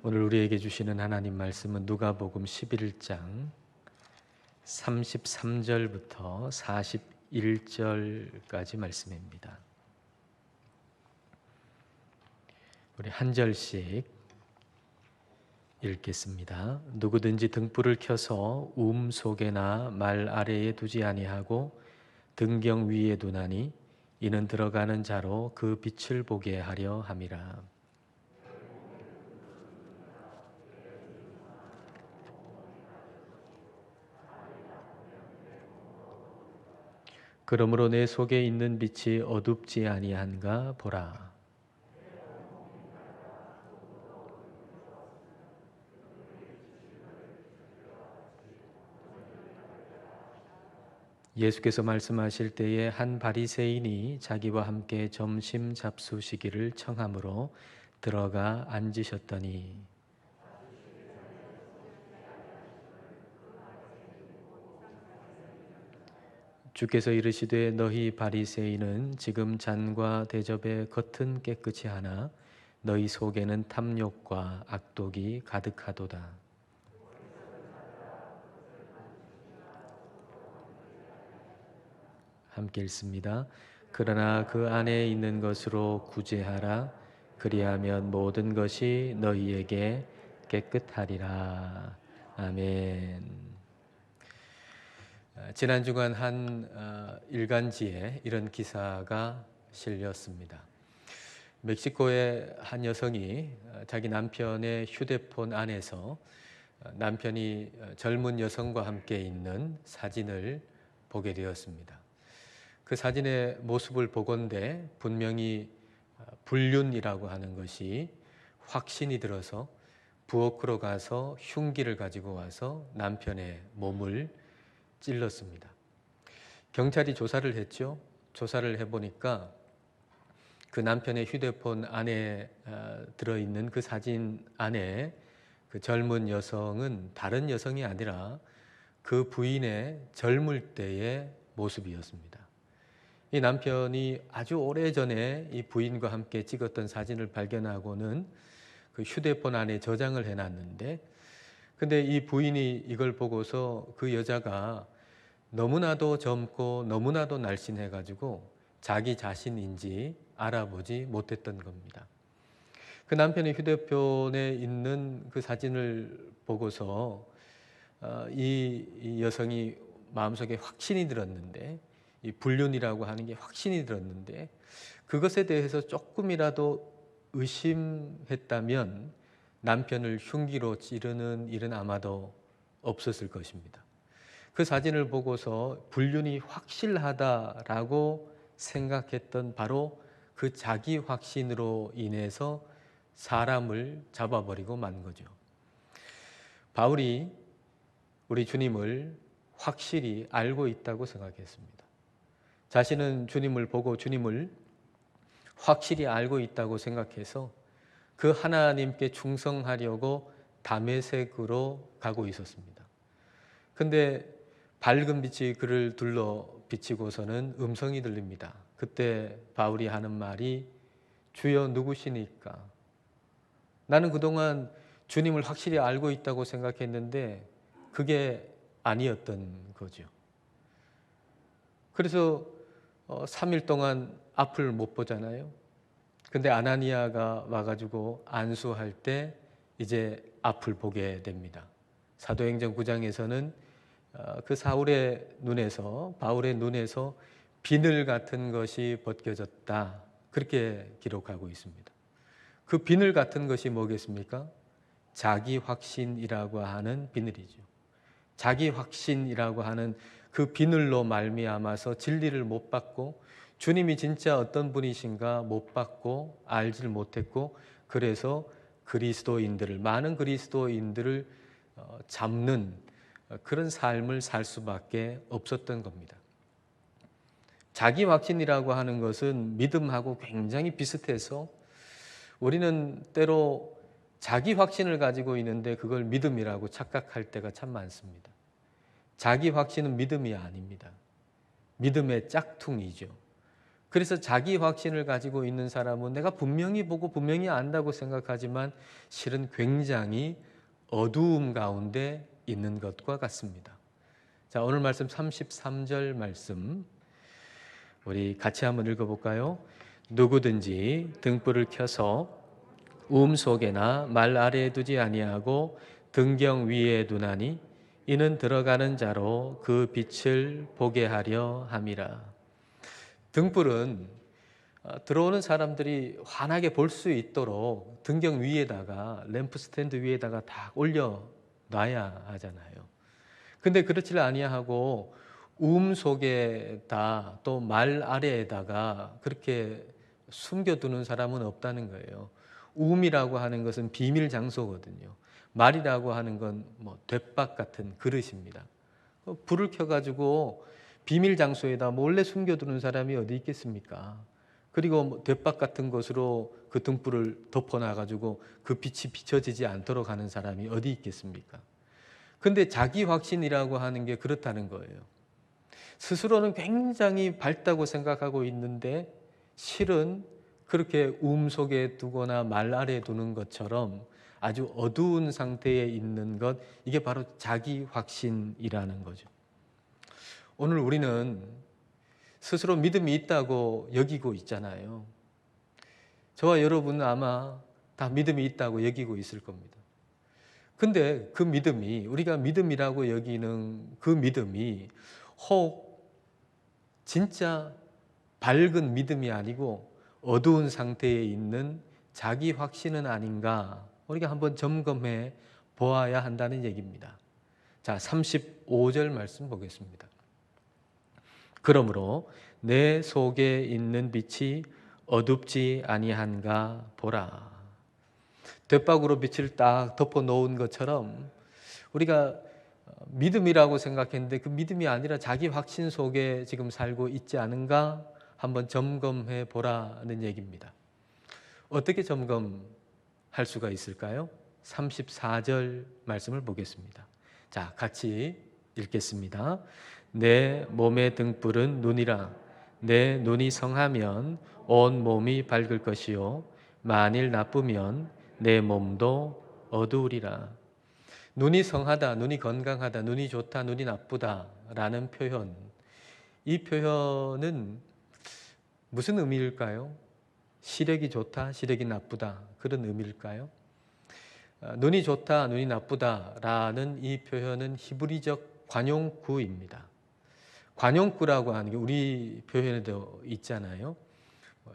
오늘 우리에게 주시는 하나님 말씀은 누가복음 11장 33절부터 41절까지 말씀입니다. 우리 한 절씩 읽겠습니다. 누구든지 등불을 켜서 속에나 말 아래에 두지 아니하고 등경 위에 두나니 이는 들어가는 자로 그 빛을 보게 하려 함이라. 그러므로 내 속에 있는 빛이 어둡지 아니한가 보라. 예수께서 말씀하실 때에 한 바리새인이 자기와 함께 점심 잡수시기를 청함으로 들어가 앉으셨더니 주께서 이르시되 너희 바리새인은 지금 잔과 대접의 겉은 깨끗이 하나 너희 속에는 탐욕과 악독이 가득하도다. 함께 읽습니다. 그러나 그 안에 있는 것으로 구제하라. 그리하면 모든 것이 너희에게 깨끗하리라. 아멘. 지난 주간 한 일간지에 이런 기사가 실렸습니다. 멕시코의 한 여성이 자기 남편의 휴대폰 안에서 남편이 젊은 여성과 함께 있는 사진을 보게 되었습니다. 그 사진의 모습을 보건대 분명히 불륜이라고 하는 것이 확신이 들어서 부엌으로 가서 흉기를 가지고 와서 남편의 몸을 찔렀습니다. 경찰이 조사를 했죠. 조사를 해보니까 그 남편의 휴대폰 안에 들어있는 그 사진 안에 그 젊은 여성은 다른 여성이 아니라 그 부인의 젊을 때의 모습이었습니다. 이 남편이 아주 오래전에 이 부인과 함께 찍었던 사진을 발견하고는 그 휴대폰 안에 저장을 해놨는데, 근데 이 부인이 이걸 보고서 그 여자가 너무나도 젊고 너무나도 날씬해가지고 자기 자신인지 알아보지 못했던 겁니다. 그 남편의 휴대폰에 있는 그 사진을 보고서 이 여성이 마음속에 확신이 들었는데, 이 불륜이라고 하는 게 확신이 들었는데, 그것에 대해서 조금이라도 의심했다면 남편을 흉기로 찌르는 일은 아마도 없었을 것입니다. 그 사진을 보고서 불륜이 확실하다라고 생각했던 바로 그 자기 확신으로 인해서 사람을 잡아버리고 만 거죠. 바울이 우리 주님을 확실히 알고 있다고 생각했습니다. 자신은 주님을 보고 주님을 확실히 알고 있다고 생각해서 그 하나님께 충성하려고 다메섹으로 가고 있었습니다. 근데 밝은 빛이 그를 둘러 비치고서는 음성이 들립니다. 그때 바울이 하는 말이 주여 누구시니까? 나는 그동안 주님을 확실히 알고 있다고 생각했는데 그게 아니었던 거죠. 그래서 3일 동안 앞을 못 보잖아요. 근데 아나니아가 와가지고 안수할 때 이제 앞을 보게 됩니다. 사도행전 9장에서는 그 사울의 눈에서, 바울의 눈에서 비늘 같은 것이 벗겨졌다, 그렇게 기록하고 있습니다. 그 비늘 같은 것이 뭐겠습니까? 자기 확신이라고 하는 비늘이죠. 자기 확신이라고 하는 그 비늘로 말미암아서 진리를 못 받고 주님이 진짜 어떤 분이신가 못 받고 알질 못했고, 그래서 많은 그리스도인들을 잡는 그런 삶을 살 수밖에 없었던 겁니다. 자기 확신이라고 하는 것은 믿음하고 굉장히 비슷해서 우리는 때로 자기 확신을 가지고 있는데 그걸 믿음이라고 착각할 때가 참 많습니다. 자기 확신은 믿음이 아닙니다. 믿음의 짝퉁이죠. 그래서 자기 확신을 가지고 있는 사람은 내가 분명히 보고 분명히 안다고 생각하지만 실은 굉장히 어두움 가운데 있는 것과 같습니다. 자, 오늘 말씀 33절 말씀 우리 같이 한번 읽어볼까요? 누구든지 등불을 켜서 속에나 말 아래에 두지 아니하고 등경 위에 두나니 이는 들어가는 자로 그 빛을 보게 하려 함이라. 등불은 들어오는 사람들이 환하게 볼 수 있도록 등경 위에다가 램프 스탠드 위에다가 다 올려 놔야 하잖아요. 근데 그렇지를 아니하고 속에다 또 말 아래에다가 그렇게 숨겨두는 사람은 없다는 거예요. 이라고 하는 것은 비밀 장소거든요. 말이라고 하는 건 뭐 돛박 같은 그릇입니다. 불을 켜가지고 비밀 장소에다 몰래 숨겨두는 사람이 어디 있겠습니까? 그리고 돛박 같은 것으로 그 등불을 덮어놔가지고 그 빛이 비춰지지 않도록 하는 사람이 어디 있겠습니까? 근데 자기 확신이라고 하는 게 그렇다는 거예요. 스스로는 굉장히 밝다고 생각하고 있는데 실은 그렇게 속에 두거나 말 아래에 두는 것처럼 아주 어두운 상태에 있는 것, 이게 바로 자기 확신이라는 거죠. 오늘 우리는 스스로 믿음이 있다고 여기고 있잖아요. 저와 여러분은 아마 다 믿음이 있다고 여기고 있을 겁니다. 근데 그 믿음이, 우리가 믿음이라고 여기는 그 믿음이 혹 진짜 밝은 믿음이 아니고 어두운 상태에 있는 자기 확신은 아닌가, 우리가 한번 점검해 보아야 한다는 얘기입니다. 자, 35절 말씀 보겠습니다. 그러므로 내 속에 있는 빛이 어둡지 아니한가 보라. 돛박으로 빛을 딱 덮어 놓은 것처럼 우리가 믿음이라고 생각했는데 그 믿음이 아니라 자기 확신 속에 지금 살고 있지 않은가 한번 점검해 보라는 얘기입니다. 어떻게 점검할 수가 있을까요? 34절 말씀을 보겠습니다. 자, 같이 읽겠습니다. 내 몸의 등불은 눈이라. 내 눈이 성하면 온 몸이 밝을 것이요 만일 나쁘면 내 몸도 어두우리라. 눈이 성하다, 눈이 건강하다, 눈이 좋다, 눈이 나쁘다 라는 표현, 이 표현은 무슨 의미일까요? 시력이 좋다, 시력이 나쁘다, 그런 의미일까요? 눈이 좋다, 눈이 나쁘다 라는 이 표현은 히브리적 관용구입니다. 관용구라고 하는 게 우리 표현에도 있잖아요.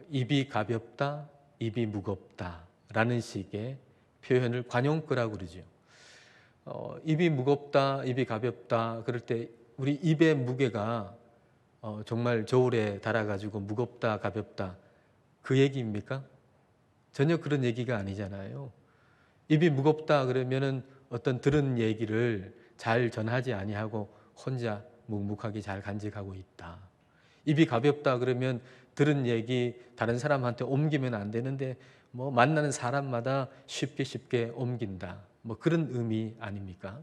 입이 가볍다, 입이 무겁다 라는 식의 표현을 관용구라고 그러죠. 입이 무겁다, 입이 가볍다 그럴 때 우리 입의 무게가 정말 저울에 달아가지고 무겁다, 가볍다 그 얘기입니까? 전혀 그런 얘기가 아니잖아요. 입이 무겁다 그러면은 어떤 들은 얘기를 잘 전하지 아니하고 혼자 묵묵하게 잘 간직하고 있다. 입이 가볍다 그러면 들은 얘기 다른 사람한테 옮기면 안 되는데 뭐 만나는 사람마다 쉽게 옮긴다. 뭐 그런 의미 아닙니까?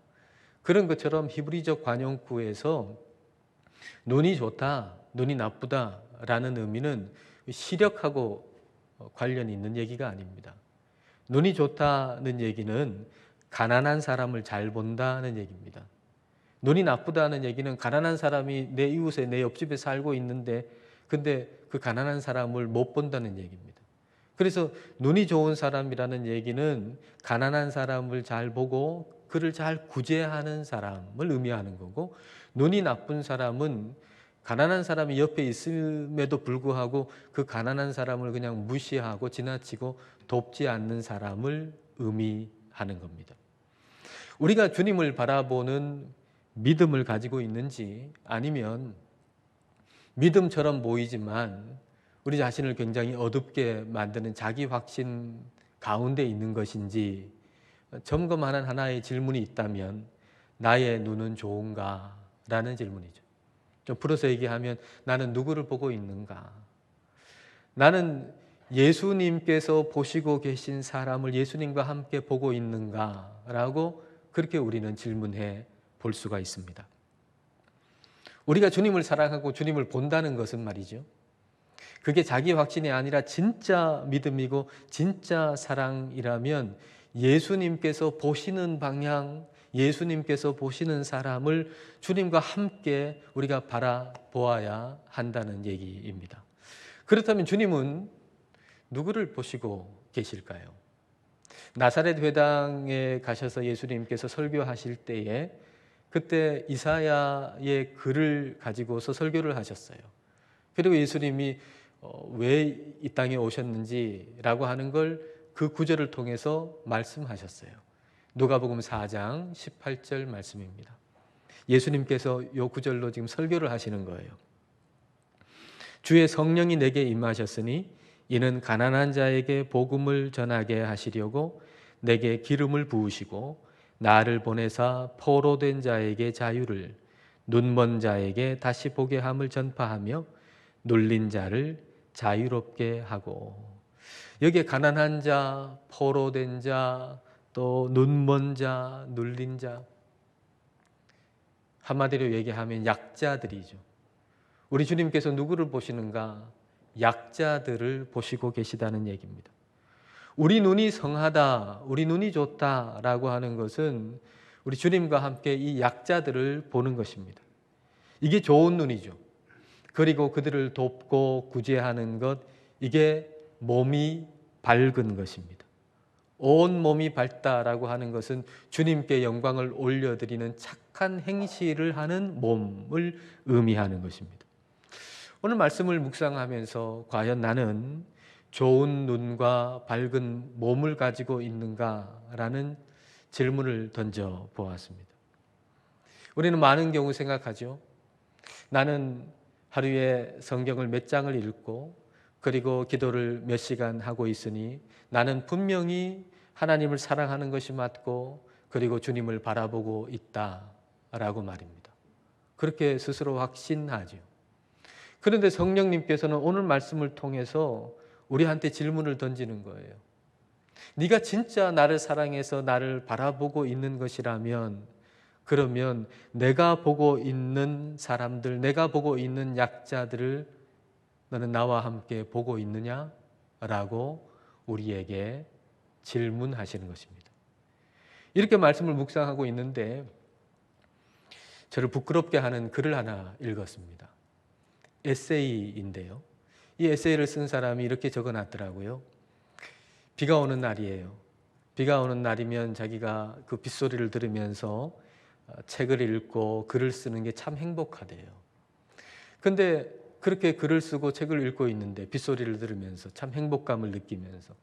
그런 것처럼 히브리적 관용구에서 눈이 좋다, 눈이 나쁘다 라는 의미는 시력하고 관련이 있는 얘기가 아닙니다. 눈이 좋다는 얘기는 가난한 사람을 잘 본다는 얘기입니다. 눈이 나쁘다는 얘기는 가난한 사람이 내 이웃에 내 옆집에 살고 있는데 근데 그 가난한 사람을 못 본다는 얘기입니다. 그래서 눈이 좋은 사람이라는 얘기는 가난한 사람을 잘 보고 그를 잘 구제하는 사람을 의미하는 거고, 눈이 나쁜 사람은 가난한 사람이 옆에 있음에도 불구하고 그 가난한 사람을 그냥 무시하고 지나치고 돕지 않는 사람을 의미하는 겁니다. 우리가 주님을 바라보는 믿음을 가지고 있는지, 아니면 믿음처럼 보이지만 우리 자신을 굉장히 어둡게 만드는 자기 확신 가운데 있는 것인지 점검하는 하나의 질문이 있다면 나의 눈은 좋은가? 라는 질문이죠. 좀 풀어서 얘기하면 나는 누구를 보고 있는가? 나는 예수님께서 보시고 계신 사람을 예수님과 함께 보고 있는가? 라고 그렇게 우리는 질문해 볼 수가 있습니다. 우리가 주님을 사랑하고 주님을 본다는 것은 말이죠, 그게 자기 확신이 아니라 진짜 믿음이고 진짜 사랑이라면 예수님께서 보시는 방향, 예수님께서 보시는 사람을 주님과 함께 우리가 바라보아야 한다는 얘기입니다. 그렇다면 주님은 누구를 보시고 계실까요? 나사렛 회당에 가셔서 예수님께서 설교하실 때에 그때 이사야의 글을 가지고서 설교를 하셨어요. 그리고 예수님이 왜 이 땅에 오셨는지라고 하는 걸 그 구절을 통해서 말씀하셨어요. 누가복음 4장 18절 말씀입니다. 예수님께서 이 구절로 지금 설교를 하시는 거예요. 주의 성령이 내게 임하셨으니 이는 가난한 자에게 복음을 전하게 하시려고 내게 기름을 부으시고 나를 보내사 포로된 자에게 자유를, 눈먼 자에게 다시 보게 함을 전파하며 눌린 자를 자유롭게 하고. 여기에 가난한 자, 포로된 자, 또 눈먼 자, 눌린 자, 한마디로 얘기하면 약자들이죠. 우리 주님께서 누구를 보시는가? 약자들을 보시고 계시다는 얘기입니다. 우리 눈이 성하다, 우리 눈이 좋다라고 하는 것은 우리 주님과 함께 이 약자들을 보는 것입니다. 이게 좋은 눈이죠. 그리고 그들을 돕고 구제하는 것, 이게 몸이 밝은 것입니다. 온 몸이 밝다라고 하는 것은 주님께 영광을 올려드리는 착한 행실을 하는 몸을 의미하는 것입니다. 오늘 말씀을 묵상하면서 과연 나는 좋은 눈과 밝은 몸을 가지고 있는가라는 질문을 던져 보았습니다. 우리는 많은 경우 생각하죠. 나는 하루에 성경을 몇 장을 읽고 그리고 기도를 몇 시간 하고 있으니 나는 분명히 하나님을 사랑하는 것이 맞고 그리고 주님을 바라보고 있다라고 말입니다. 그렇게 스스로 확신하죠. 그런데 성령님께서는 오늘 말씀을 통해서 우리한테 질문을 던지는 거예요. 네가 진짜 나를 사랑해서 나를 바라보고 있는 것이라면 그러면 내가 보고 있는 사람들, 내가 보고 있는 약자들을 너는 나와 함께 보고 있느냐? 라고 우리에게 질문하시는 것입니다. 이렇게 말씀을 묵상하고 있는데 저를 부끄럽게 하는 글을 하나 읽었습니다. 에세이인데요. 이 에세이를 쓴 사람이 이렇게 적어놨더라고요. 비가 오는 날이에요. 비가 오는 날이면 자기가 그 빗소리를 들으면서 책을 읽고 글을 쓰는 게 참 행복하대요. 근데 그렇게 글을 쓰고 책을 읽고 있는데 빗소리를 들으면서 참 행복감을 느끼면서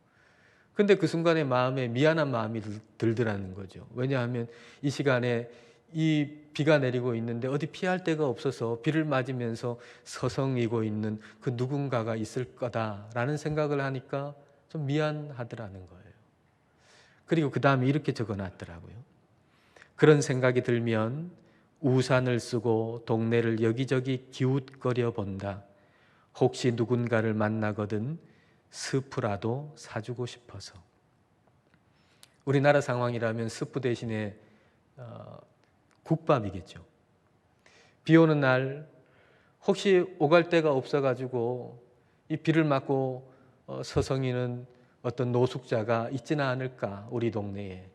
근데 그 순간에 마음에 미안한 마음이 들더라는 거죠. 왜냐하면 이 시간에 이 비가 내리고 있는데 어디 피할 데가 없어서 비를 맞으면서 서성이고 있는 그 누군가가 있을 거다라는 생각을 하니까 좀 미안하더라는 거예요. 그리고 그 다음에 이렇게 적어놨더라고요. 그런 생각이 들면 우산을 쓰고 동네를 여기저기 기웃거려 본다. 혹시 누군가를 만나거든 스프라도 사주고 싶어서. 우리나라 상황이라면 스프 대신에 국밥이겠죠. 비 오는 날 혹시 오갈 데가 없어가지고 이 비를 맞고 서성이는 어떤 노숙자가 있지는 않을까 우리 동네에.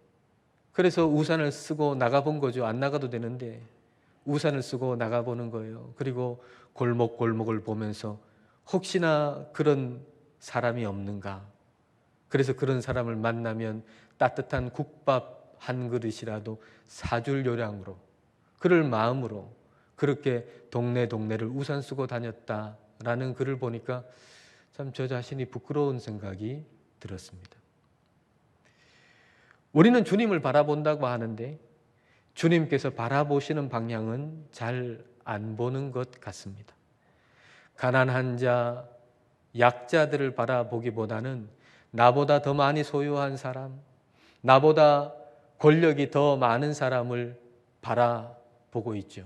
그래서 우산을 쓰고 나가본 거죠. 안 나가도 되는데 우산을 쓰고 나가보는 거예요. 그리고 골목골목을 보면서 혹시나 그런 사람이 없는가. 그래서 그런 사람을 만나면 따뜻한 국밥 한 그릇이라도 사줄 요량으로 그럴 마음으로 그렇게 동네를 우산 쓰고 다녔다라는 글을 보니까 참 저 자신이 부끄러운 생각이 들었습니다. 우리는 주님을 바라본다고 하는데 주님께서 바라보시는 방향은 잘 안 보는 것 같습니다. 가난한 자, 약자들을 바라보기보다는 나보다 더 많이 소유한 사람, 나보다 권력이 더 많은 사람을 바라보고 있죠.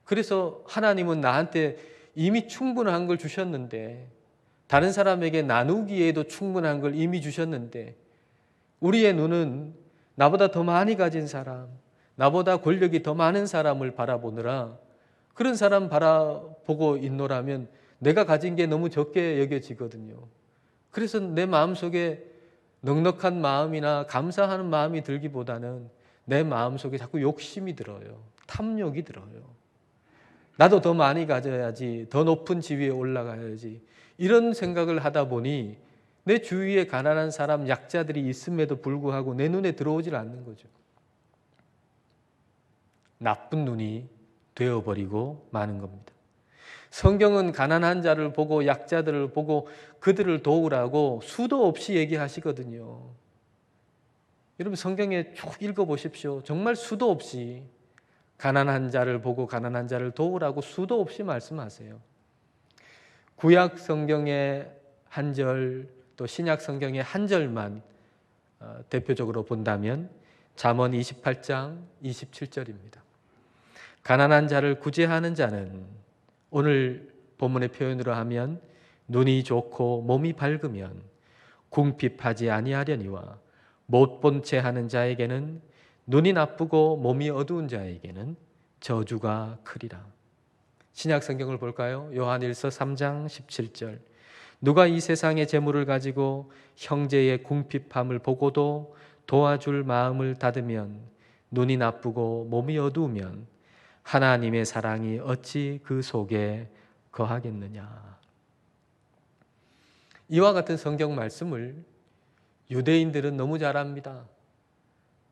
그래서 하나님은 나한테 이미 충분한 걸 주셨는데 다른 사람에게 나누기에도 충분한 걸 이미 주셨는데 우리의 눈은 나보다 더 많이 가진 사람, 나보다 권력이 더 많은 사람을 바라보느라 그런 사람 바라보고 있노라면 내가 가진 게 너무 적게 여겨지거든요. 그래서 내 마음속에 넉넉한 마음이나 감사하는 마음이 들기보다는 내 마음속에 자꾸 욕심이 들어요. 탐욕이 들어요. 나도 더 많이 가져야지, 더 높은 지위에 올라가야지, 이런 생각을 하다 보니 내 주위에 가난한 사람, 약자들이 있음에도 불구하고 내 눈에 들어오질 않는 거죠. 나쁜 눈이 되어버리고 마는 겁니다. 성경은 가난한 자를 보고 약자들을 보고 그들을 도우라고 수도 없이 얘기하시거든요. 여러분 성경에 쭉 읽어보십시오. 정말 수도 없이 가난한 자를 보고 가난한 자를 도우라고 수도 없이 말씀하세요. 구약 성경의 한 절, 또 신약 성경의 한 절만 대표적으로 본다면 잠언 28장 27절입니다. 가난한 자를 구제하는 자는, 오늘 본문의 표현으로 하면 눈이 좋고 몸이 밝으면 궁핍하지 아니하려니와 못 본 채 하는 자에게는, 눈이 나쁘고 몸이 어두운 자에게는 저주가 크리라. 신약 성경을 볼까요? 요한일서 3장 17절. 누가 이 세상의 재물을 가지고 형제의 궁핍함을 보고도 도와줄 마음을 닫으면, 눈이 나쁘고 몸이 어두우면 하나님의 사랑이 어찌 그 속에 거하겠느냐. 이와 같은 성경 말씀을 유대인들은 너무 잘 압니다.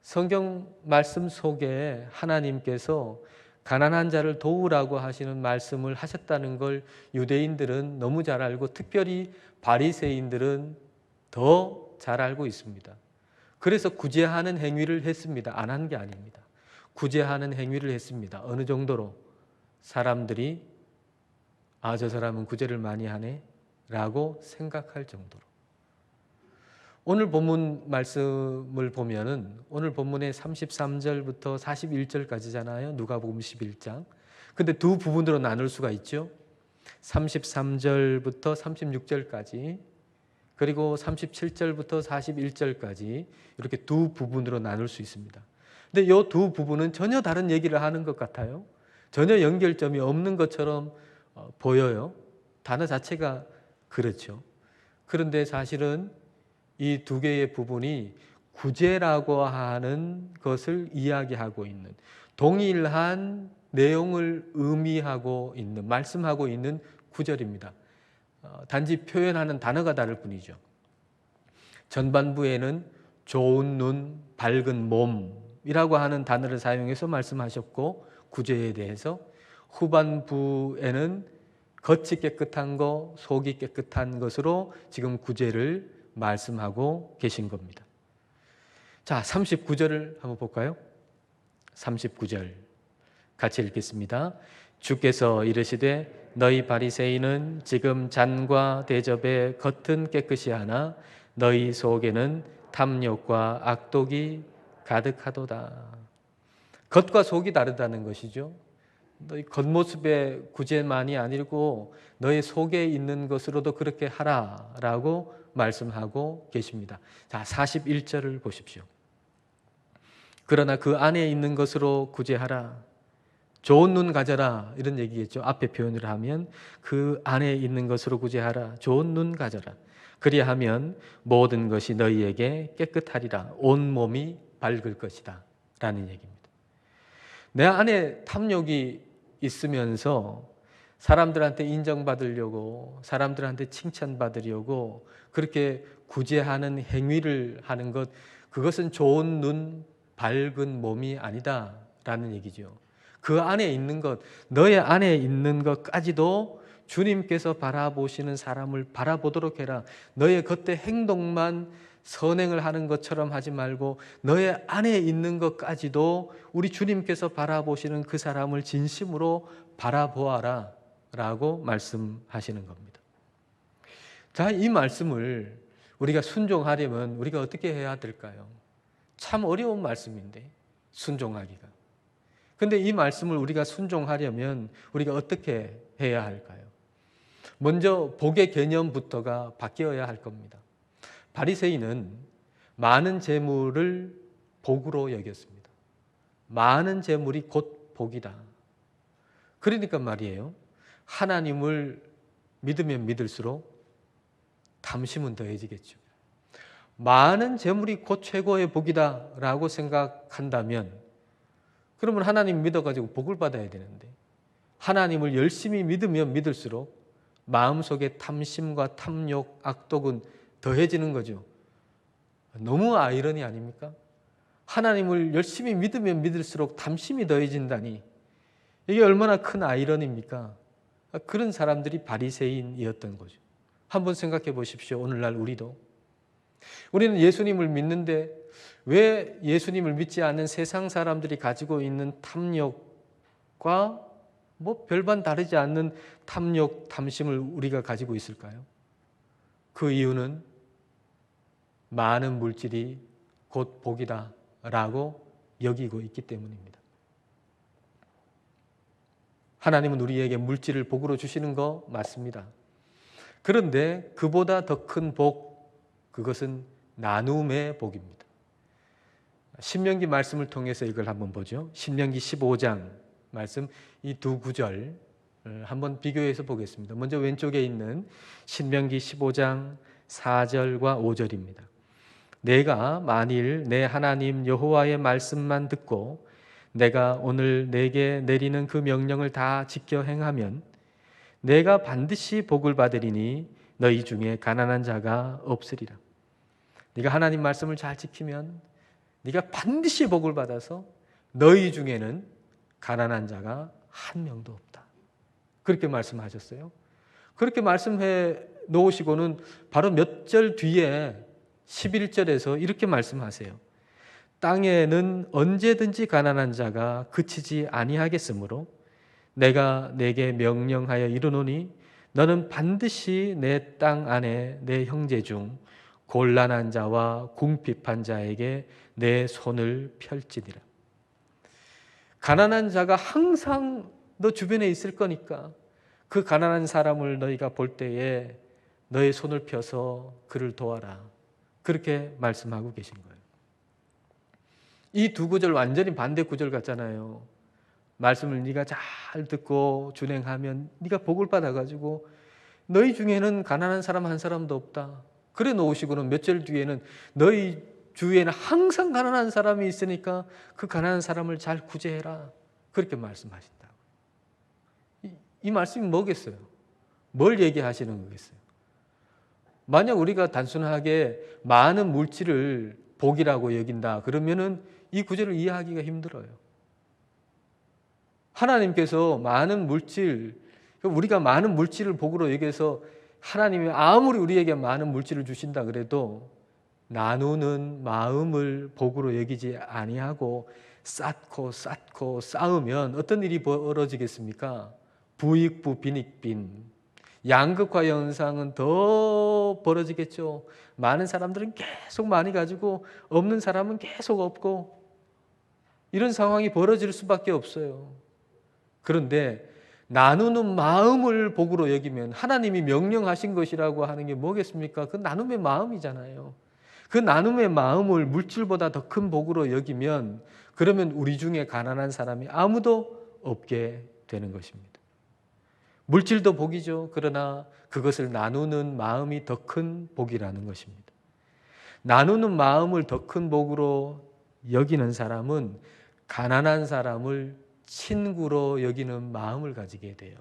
성경 말씀 속에 하나님께서 가난한 자를 도우라고 하시는 말씀을 하셨다는 걸 유대인들은 너무 잘 알고, 특별히 바리새인들은 더 잘 알고 있습니다. 그래서 구제하는 행위를 했습니다. 안 한 게 아닙니다. 구제하는 행위를 했습니다. 어느 정도로? 사람들이 저 사람은 구제를 많이 하네 라고 생각할 정도로. 오늘 본문 말씀을 보면은 오늘 본문의 33절부터 41절까지잖아요. 누가복음 11장. 근데 두 부분으로 나눌 수가 있죠. 33절부터 36절까지, 그리고 37절부터 41절까지, 이렇게 두 부분으로 나눌 수 있습니다. 근데 이 두 부분은 전혀 다른 얘기를 하는 것 같아요. 전혀 연결점이 없는 것처럼 보여요. 단어 자체가 그렇죠. 그런데 사실은 이 두 개의 부분이 구제라고 하는 것을 이야기하고 있는, 동일한 내용을 의미하고 있는, 말씀하고 있는 구절입니다. 단지 표현하는 단어가 다를 뿐이죠. 전반부에는 좋은 눈, 밝은 몸이라고 하는 단어를 사용해서 말씀하셨고, 구제에 대해서, 후반부에는 겉이 깨끗한 거, 속이 깨끗한 것으로 지금 구제를 말씀하고 계신 겁니다. 자, 39절을 한번 볼까요? 39절 같이 읽겠습니다. 주께서 이르시되 너희 바리새인은 지금 잔과 대접의 겉은 깨끗이 하나 너희 속에는 탐욕과 악독이 가득하도다. 겉과 속이 다르다는 것이죠. 너희 겉모습의 구제만이 아니고 너희 속에 있는 것으로도 그렇게 하라라고 말씀하고 계십니다. 자, 41절을 보십시오. 그러나 그 안에 있는 것으로 구제하라. 좋은 눈 가져라, 이런 얘기겠죠. 앞에 표현을 하면 그 안에 있는 것으로 구제하라. 좋은 눈 가져라. 그리하면 모든 것이 너희에게 깨끗하리라. 온 몸이 밝을 것이다 라는 얘기입니다. 내 안에 탐욕이 있으면서 사람들한테 인정받으려고, 사람들한테 칭찬받으려고 그렇게 구제하는 행위를 하는 것, 그것은 좋은 눈, 밝은 몸이 아니다 라는 얘기죠. 그 안에 있는 것, 너의 안에 있는 것까지도 주님께서 바라보시는 사람을 바라보도록 해라. 너의 겉의 행동만 선행을 하는 것처럼 하지 말고 너의 안에 있는 것까지도 우리 주님께서 바라보시는 그 사람을 진심으로 바라보아라 라고 말씀하시는 겁니다. 자, 이 말씀을 우리가 순종하려면 우리가 어떻게 해야 될까요? 참 어려운 말씀인데, 순종하기가. 근데 이 말씀을 우리가 순종하려면 우리가 어떻게 해야 할까요? 먼저 복의 개념부터가 바뀌어야 할 겁니다. 바리새인은 많은 재물을 복으로 여겼습니다. 많은 재물이 곧 복이다. 그러니까 말이에요. 하나님을 믿으면 믿을수록 탐심은 더해지겠죠. 많은 재물이 곧 최고의 복이다라고 생각한다면 그러면 하나님 믿어가지고 복을 받아야 되는데 하나님을 열심히 믿으면 믿을수록 마음속에 탐심과 탐욕, 악독은 더해지는 거죠. 너무 아이러니 아닙니까? 하나님을 열심히 믿으면 믿을수록 탐심이 더해진다니 이게 얼마나 큰 아이러니입니까? 그런 사람들이 바리새인이었던 거죠. 한번 생각해 보십시오. 오늘날 우리는 예수님을 믿는데 왜 예수님을 믿지 않는 세상 사람들이 가지고 있는 탐욕과 별반 다르지 않는 탐욕, 탐심을 우리가 가지고 있을까요? 그 이유는 많은 물질이 곧 복이다라고 여기고 있기 때문입니다. 하나님은 우리에게 물질을 복으로 주시는 거 맞습니다. 그런데 그보다 더 큰 복, 그것은 나눔의 복입니다. 신명기 말씀을 통해서 이걸 한번 보죠. 신명기 15장 말씀 이 두 구절 한번 비교해서 보겠습니다. 먼저 왼쪽에 있는 신명기 15장 4절과 5절입니다. 내가 만일 내 하나님 여호와의 말씀만 듣고 내가 오늘 내게 내리는 그 명령을 다 지켜 행하면 내가 반드시 복을 받으리니 너희 중에 가난한 자가 없으리라. 네가 하나님 말씀을 잘 지키면 네가 반드시 복을 받아서 너희 중에는 가난한 자가 한 명도 없다. 그렇게 말씀하셨어요. 그렇게 말씀해 놓으시고는 바로 몇 절 뒤에 11절에서 이렇게 말씀하세요. 땅에는 언제든지 가난한 자가 그치지 아니하겠으므로 내가 내게 명령하여 이르노니 너는 반드시 내 땅 안에 내 형제 중 곤란한 자와 궁핍한 자에게 내 손을 펼지니라. 가난한 자가 항상 너 주변에 있을 거니까 그 가난한 사람을 너희가 볼 때에 너의 손을 펴서 그를 도와라. 그렇게 말씀하고 계신 거예요. 이 두 구절 완전히 반대 구절 같잖아요. 말씀을 네가 잘 듣고 준행하면 네가 복을 받아가지고 너희 중에는 가난한 사람 한 사람도 없다. 그래 놓으시고는 몇 절 뒤에는 너희 주위에는 항상 가난한 사람이 있으니까 그 가난한 사람을 잘 구제해라. 그렇게 말씀하신다고. 이 말씀이 뭐겠어요? 뭘 얘기하시는 거겠어요? 만약 우리가 단순하게 많은 물질을 복이라고 여긴다 그러면은 이 구절을 이해하기가 힘들어요. 하나님께서 많은 물질, 우리가 많은 물질을 복으로 여겨서 하나님이 아무리 우리에게 많은 물질을 주신다 그래도 나누는 마음을 복으로 여기지 아니하고 쌓고 쌓으면 어떤 일이 벌어지겠습니까? 부익부 빈익빈, 양극화 현상은 더 벌어지겠죠. 많은 사람들은 계속 많이 가지고 없는 사람은 계속 없고 이런 상황이 벌어질 수밖에 없어요. 그런데 나누는 마음을 복으로 여기면 하나님이 명령하신 것이라고 하는 게 뭐겠습니까? 그 나눔의 마음이잖아요. 그 나눔의 마음을 물질보다 더 큰 복으로 여기면 그러면 우리 중에 가난한 사람이 아무도 없게 되는 것입니다. 물질도 복이죠. 그러나 그것을 나누는 마음이 더 큰 복이라는 것입니다. 나누는 마음을 더 큰 복으로 여기는 사람은 가난한 사람을 친구로 여기는 마음을 가지게 돼요.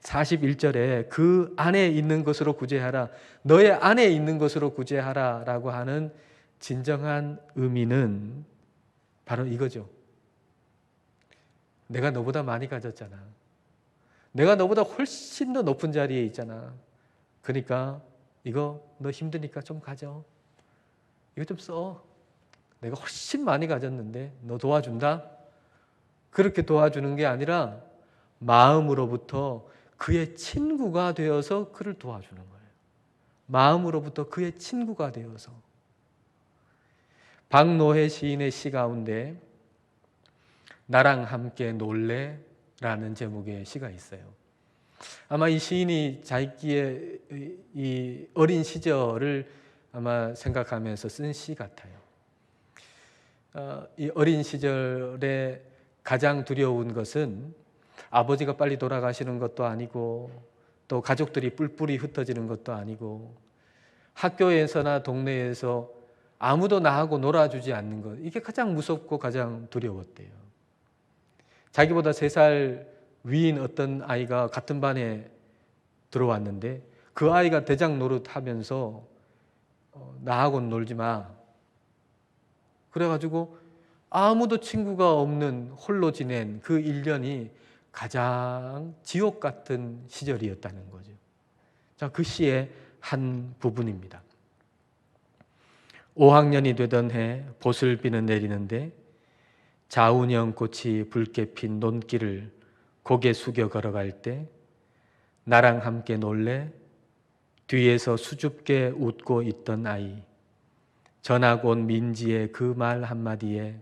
41절에 그 안에 있는 것으로 구제하라, 너의 안에 있는 것으로 구제하라 라고 하는 진정한 의미는 바로 이거죠. 내가 너보다 많이 가졌잖아. 내가 너보다 훨씬 더 높은 자리에 있잖아. 그러니까 이거 너 힘드니까 좀 가져. 이거 좀 써. 내가 훨씬 많이 가졌는데 너 도와준다? 그렇게 도와주는 게 아니라 마음으로부터 그의 친구가 되어서 그를 도와주는 거예요. 마음으로부터 그의 친구가 되어서. 박노해 시인의 시 가운데 나랑 함께 놀래? 라는 제목의 시가 있어요. 아마 이 시인이 자기의 이 어린 시절을 아마 생각하면서 쓴 시 같아요. 이 어린 시절에 가장 두려운 것은 아버지가 빨리 돌아가시는 것도 아니고 또 가족들이 뿔뿔이 흩어지는 것도 아니고 학교에서나 동네에서 아무도 나하고 놀아주지 않는 것, 이게 가장 무섭고 가장 두려웠대요. 자기보다 3살 위인 어떤 아이가 같은 반에 들어왔는데 그 아이가 대장 노릇하면서 나하고는 놀지 마. 그래가지고 아무도 친구가 없는 홀로 지낸 그 1년이 가장 지옥 같은 시절이었다는 거죠. 자, 그 시의 한 부분입니다. 5학년이 되던 해 보슬비는 내리는데 자운형 꽃이 붉게 핀 논길을 고개 숙여 걸어갈 때 나랑 함께 놀래 뒤에서 수줍게 웃고 있던 아이, 전학 온 민지의 그 말 한마디에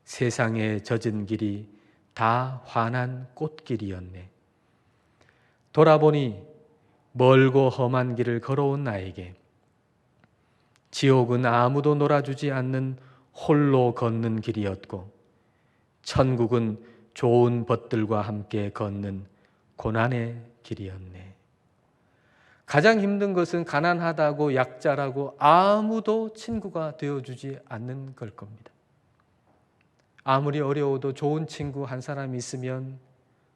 세상에 젖은 길이 다 환한 꽃길이었네. 돌아보니 멀고 험한 길을 걸어온 나에게 지옥은 아무도 놀아주지 않는 홀로 걷는 길이었고 천국은 좋은 벗들과 함께 걷는 고난의 길이었네. 가장 힘든 것은 가난하다고 약자라고 아무도 친구가 되어주지 않는 걸 겁니다. 아무리 어려워도 좋은 친구 한 사람이 있으면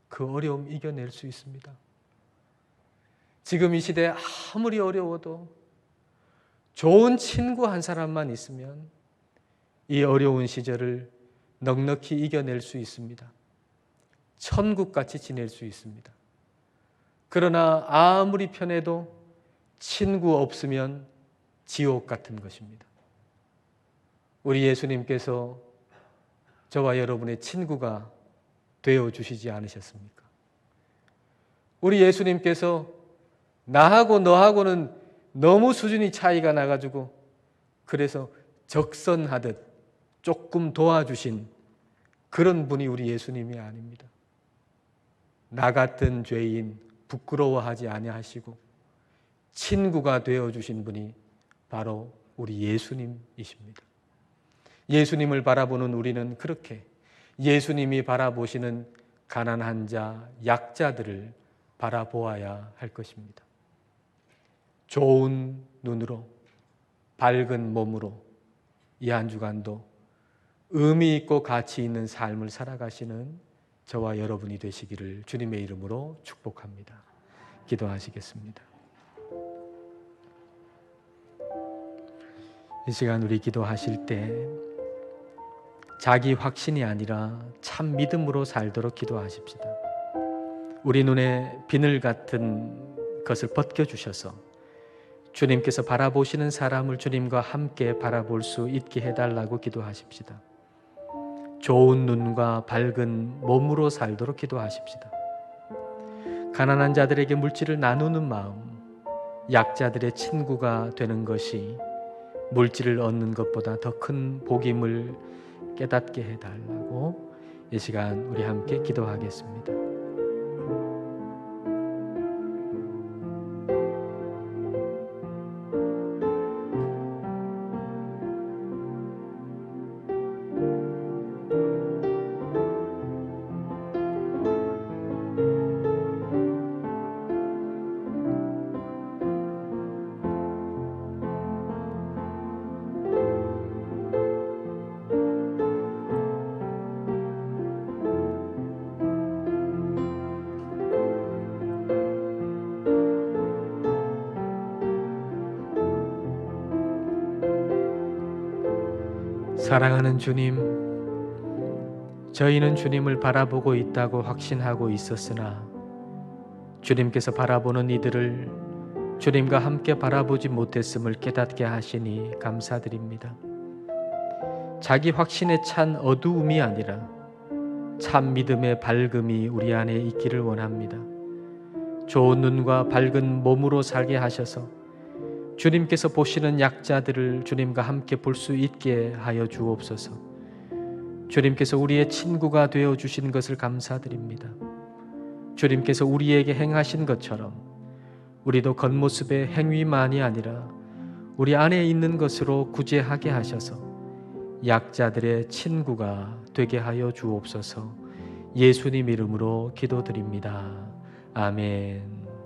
그 어려움 이겨낼 수 있습니다. 지금 이 시대에 아무리 어려워도 좋은 친구 한 사람만 있으면 이 어려운 시절을 넉넉히 이겨낼 수 있습니다. 천국같이 지낼 수 있습니다. 그러나 아무리 편해도 친구 없으면 지옥 같은 것입니다. 우리 예수님께서 저와 여러분의 친구가 되어주시지 않으셨습니까? 우리 예수님께서 나하고 너하고는 너무 수준이 차이가 나가지고 그래서 적선하듯 조금 도와주신 그런 분이 우리 예수님이 아닙니다. 나 같은 죄인 부끄러워하지 아니하시고 친구가 되어주신 분이 바로 우리 예수님이십니다. 예수님을 바라보는 우리는 그렇게 예수님이 바라보시는 가난한 자, 약자들을 바라보아야 할 것입니다. 좋은 눈으로, 밝은 몸으로 이 한 주간도 의미 있고 가치 있는 삶을 살아가시는 저와 여러분이 되시기를 주님의 이름으로 축복합니다. 기도하시겠습니다. 이 시간 우리 기도하실 때 자기 확신이 아니라 참 믿음으로 살도록 기도하십시다. 우리 눈에 비늘 같은 것을 벗겨주셔서 주님께서 바라보시는 사람을 주님과 함께 바라볼 수 있게 해달라고 기도하십시다. 좋은 눈과 밝은 몸으로 살도록 기도하십시다. 가난한 자들에게 물질을 나누는 마음, 약자들의 친구가 되는 것이 물질을 얻는 것보다 더 큰 복임을 깨닫게 해달라고 이 시간 우리 함께 기도하겠습니다. 사랑하는 주님, 저희는 주님을 바라보고 있다고 확신하고 있었으나 주님께서 바라보는 이들을 주님과 함께 바라보지 못했음을 깨닫게 하시니 감사드립니다. 자기 확신에 찬 어두움이 아니라 참 믿음의 밝음이 우리 안에 있기를 원합니다. 좋은 눈과 밝은 몸으로 살게 하셔서 주님께서 보시는 약자들을 주님과 함께 볼 수 있게 하여 주옵소서. 주님께서 우리의 친구가 되어 주신 것을 감사드립니다. 주님께서 우리에게 행하신 것처럼 우리도 겉모습의 행위만이 아니라 우리 안에 있는 것으로 구제하게 하셔서 약자들의 친구가 되게 하여 주옵소서. 예수님 이름으로 기도드립니다. 아멘.